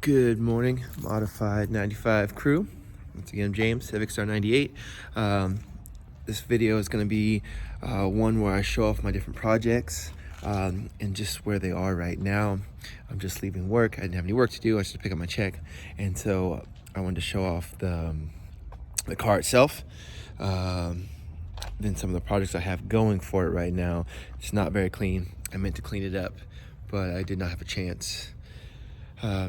Good morning, Modified 95 crew. Once again, James, Civic Star 98. This video is going to be one where I show off my different projects and just where they are right now. I'm just leaving work. I didn't have any work to do. I just pick up my check, and so I wanted to show off the car itself. Then some of the projects I have going for it right now. It's not very clean. I meant to clean it up, but I did not have a chance.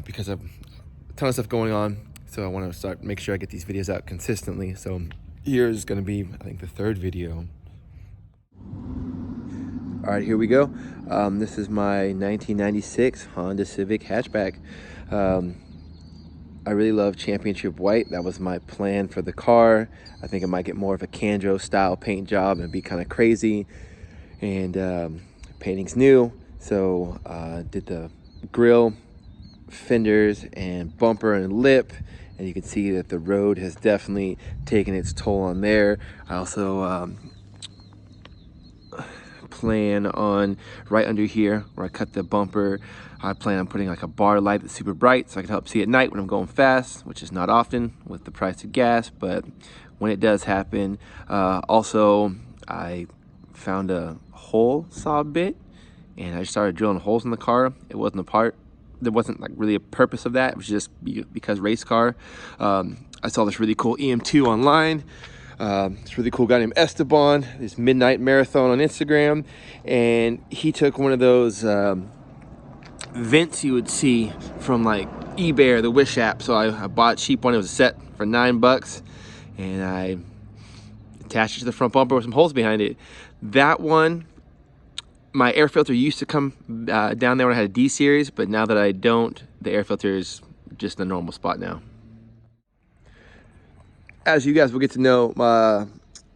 Because of a ton of stuff going on, so I want to make sure I get these videos out consistently. So here's going to be, I think, the third video. All right, here we go. This is my 1996 Honda Civic hatchback. I really love championship white. That was my plan for the car. I think I might get more of a Canjo style paint job and be kind of crazy. And painting's new, so did the grill, fenders, and bumper and lip, and you can see that the road has definitely taken its toll on there. I also plan on right under here where I cut the bumper, I plan on putting like a bar light that's super bright so I can help see at night when I'm going fast, which is not often with the price of gas, but when it does happen. Also, I found a hole saw bit and I started drilling holes in the car. It wasn't a part, there wasn't like really a purpose of that. It was just because race car. I saw this really cool EM2 online. This really cool guy named Esteban, this midnight marathon on Instagram, and he took one of those vents you would see from like eBay or the Wish app. So I bought a cheap one. It was a set for $9, and I attached it to the front bumper with some holes behind it. That one, my air filter used to come down there when I had a D series, but now that I don't, the air filter is just in a normal spot now. As you guys will get to know,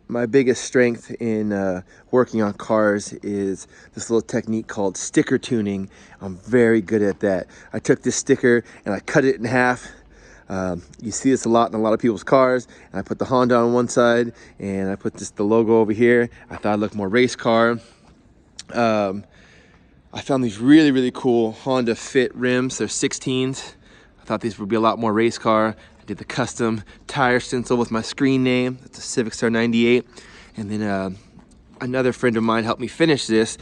my biggest strength in working on cars is this little technique called sticker tuning. I'm very good at that. I took this sticker and I cut it in half. You see this a lot in a lot of people's cars. And I put the Honda on one side and I put the logo over here. I thought it looked more race car. I found these really cool Honda Fit rims. They're 16s. I thought these would be a lot more race car. I did the custom tire stencil with my screen name. It's a Civic Star 98. And then another friend of mine helped me finish this.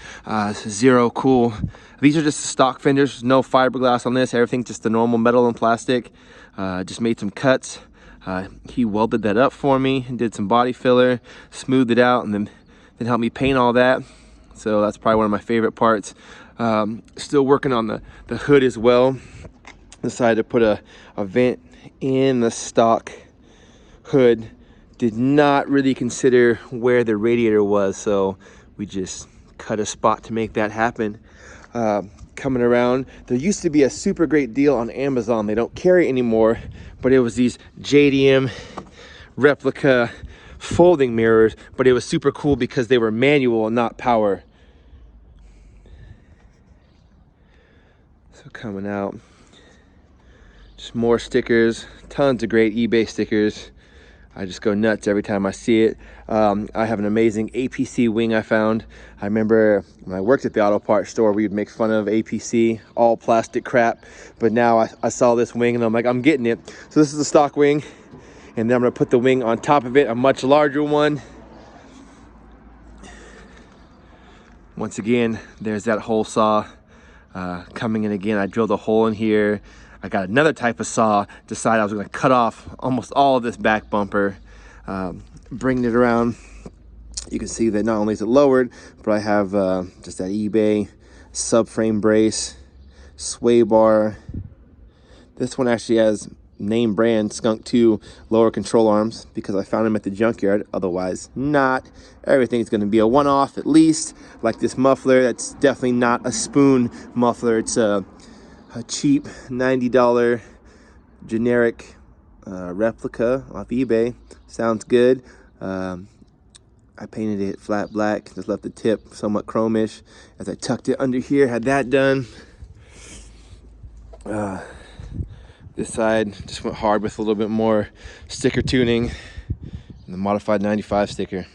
Zero Cool. These are just the stock fenders. No fiberglass on this. Everything just the normal metal and plastic. Just made some cuts. He welded that up for me and did some body filler, smoothed it out, and then helped me paint all that. So that's probably one of my favorite parts. Still working on the hood as well. Decided to put a vent in the stock hood. Did not really consider where the radiator was, so we just cut a spot to make that happen. Coming around, there used to be a super great deal on Amazon. They don't carry anymore, but it was these JDM replica folding mirrors, but it was super cool because they were manual and not power. So coming out, just more stickers, tons of great eBay stickers. I just go nuts every time I see it. I have an amazing APC wing I found. I remember when I worked at the auto parts store, we would make fun of APC, all plastic crap. But now I saw this wing and I'm like, I'm getting it. So this is the stock wing. And then I'm gonna put the wing on top of it, a much larger one. Once again, there's that hole saw coming in again. I drilled a hole in here. I got another type of saw, decided I was gonna cut off almost all of this back bumper, bringing it around. You can see that not only is it lowered, but I have just that eBay subframe brace, sway bar. This one actually has name brand Skunk 2 lower control arms because I found them at the junkyard, otherwise not. Everything's gonna be a one-off at least, like this muffler. That's definitely not a spoon muffler. It's a cheap $90 generic replica off eBay. Sounds good. I painted it flat black, just left the tip somewhat chromish as I tucked it under here, had that done. This side just went hard with a little bit more sticker tuning and the modified 95 sticker.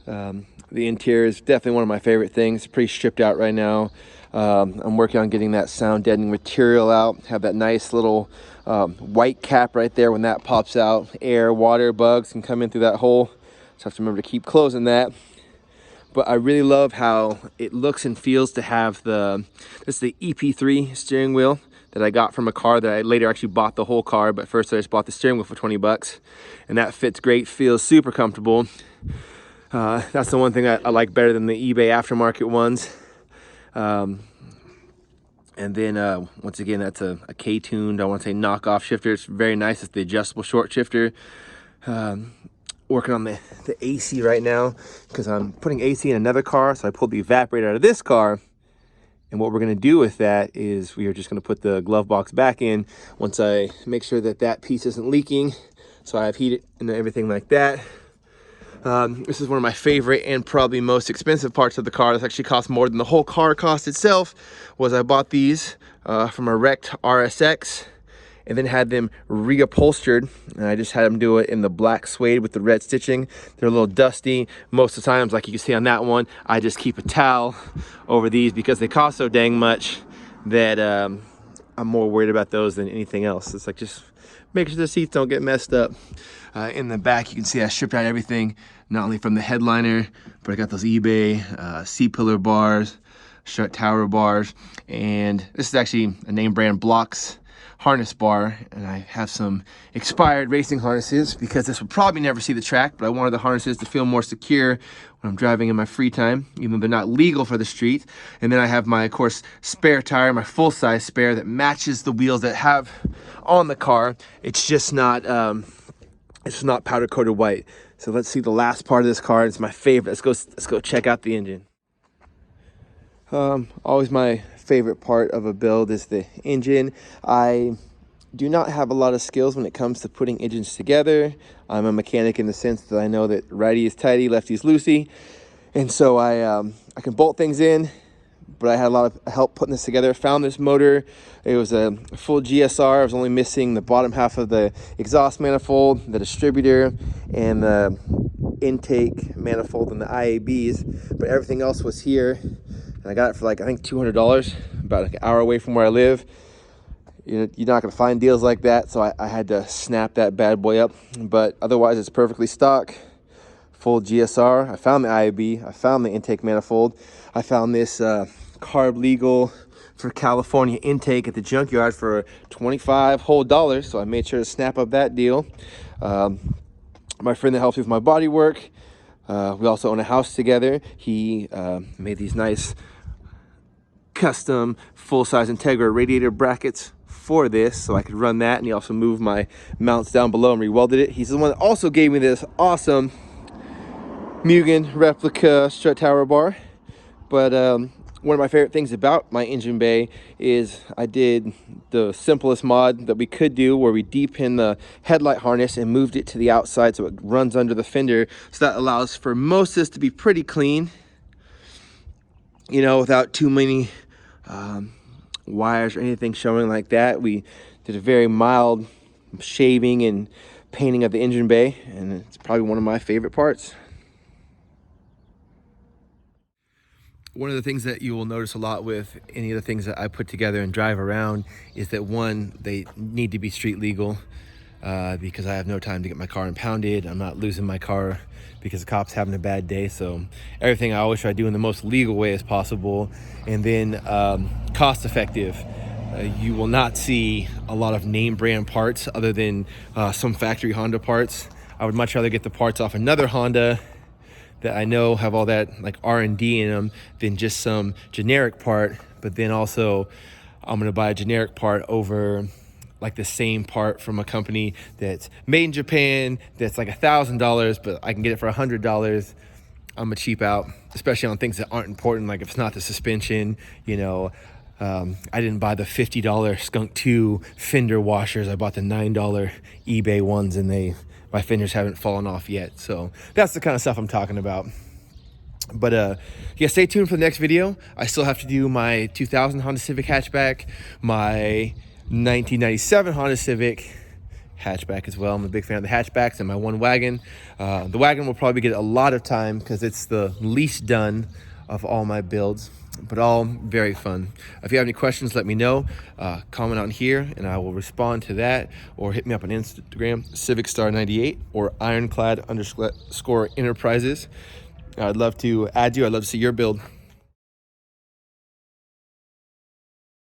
The interior is definitely one of my favorite things. Pretty stripped out right now. I'm working on getting that sound deadening material out. Have that nice little white cap right there. When that pops out, air, water, bugs can come in through that hole. So I have to remember to keep closing that. But I really love how it looks and feels to have this is the EP3 steering wheel that I got from a car that I later actually bought the whole car, but first I just bought the steering wheel for 20 bucks. And that fits great, feels super comfortable. That's the one thing I like better than the eBay aftermarket ones. And then once again, that's a K-tuned, I want to say knockoff shifter. It's very nice. It's the adjustable short shifter. Working on the AC right now because I'm putting AC in another car. So I pulled the evaporator out of this car. And what we're going to do with that is we are just going to put the glove box back in once I make sure that that piece isn't leaking. So I have heat and everything like that. This is one of my favorite and probably most expensive parts of the car. This actually cost more than the whole car cost itself. Was I bought these from a wrecked RSX and then had them reupholstered. And I just had them do it in the black suede with the red stitching. They're a little dusty. Most of the times, like you can see on that one, I just keep a towel over these because they cost so dang much that I'm more worried about those than anything else. It's like just make sure the seats don't get messed up. In the back, you can see I stripped out everything, not only from the headliner, but I got those eBay C-pillar bars, strut tower bars, and this is actually a name brand Blocks harness bar, and I have some expired racing harnesses because this would probably never see the track, but I wanted the harnesses to feel more secure when I'm driving in my free time, even though they're not legal for the street. And then I have my, of course, spare tire, my full-size spare that matches the wheels that I have on the car. It's just not powder coated white. So let's see the last part of this car. It's my favorite. Let's go check out the engine. Always my favorite part of a build is the engine. I do not have a lot of skills when it comes to putting engines together. I'm a mechanic in the sense that I know that righty is tighty, lefty is loosey. And so I can bolt things in, but I had a lot of help putting this together. Found this motor. It was a full GSR. I was only missing the bottom half of the exhaust manifold, the distributor, and the intake manifold and the IABs, but everything else was here. And I got it for like, I think $200, about like an hour away from where I live. You're not gonna find deals like that, so I had to snap that bad boy up. But otherwise, it's perfectly stock, full GSR. I found the IAB, I found the intake manifold. I found this carb legal for California intake at the junkyard for $25 whole, so I made sure to snap up that deal. My friend that helps me with my body work, we also own a house together. He made these nice custom full-size Integra radiator brackets for this so I could run that, and he also moved my mounts down below and re-welded it. He's the one that also gave me this awesome Mugen replica strut tower bar. But one of my favorite things about my engine bay is I did the simplest mod that we could do, where we deep-pin the headlight harness and moved it to the outside so it runs under the fender. So that allows for most of this to be pretty clean, you know, without too many wires or anything showing like that. We did a very mild shaving and painting of the engine bay, and it's probably one of my favorite parts. One of the things that you will notice a lot with any of the things that I put together and drive around is that, one, they need to be street legal because I have no time to get my car impounded. I'm not losing my car because the cop's having a bad day. So everything I always try to do in the most legal way as possible. And then cost effective. You will not see a lot of name brand parts other than some factory Honda parts. I would much rather get the parts off another Honda that I know have all that like R&D in them than just some generic part. But then also I'm gonna buy a generic part over like the same part from a company that's made in Japan that's like $1,000, but I can get it for $100. I'm a cheap out, especially on things that aren't important. Like if it's not the suspension, you know, I didn't buy the $50 Skunk 2 fender washers. I bought the $9 eBay ones, and my fenders haven't fallen off yet. So that's the kind of stuff I'm talking about. But yeah, stay tuned for the next video. I still have to do my 2000 Honda Civic hatchback, my 1997 Honda Civic hatchback as well. I'm a big fan of the hatchbacks and my one wagon. The wagon will probably get a lot of time because it's the least done of all my builds, but all very fun. If you have any questions, let me know. Comment on here and I will respond to that, or hit me up on Instagram, civicstar98 or ironclad_enterprises. I'd love to add you. I'd love to see your build.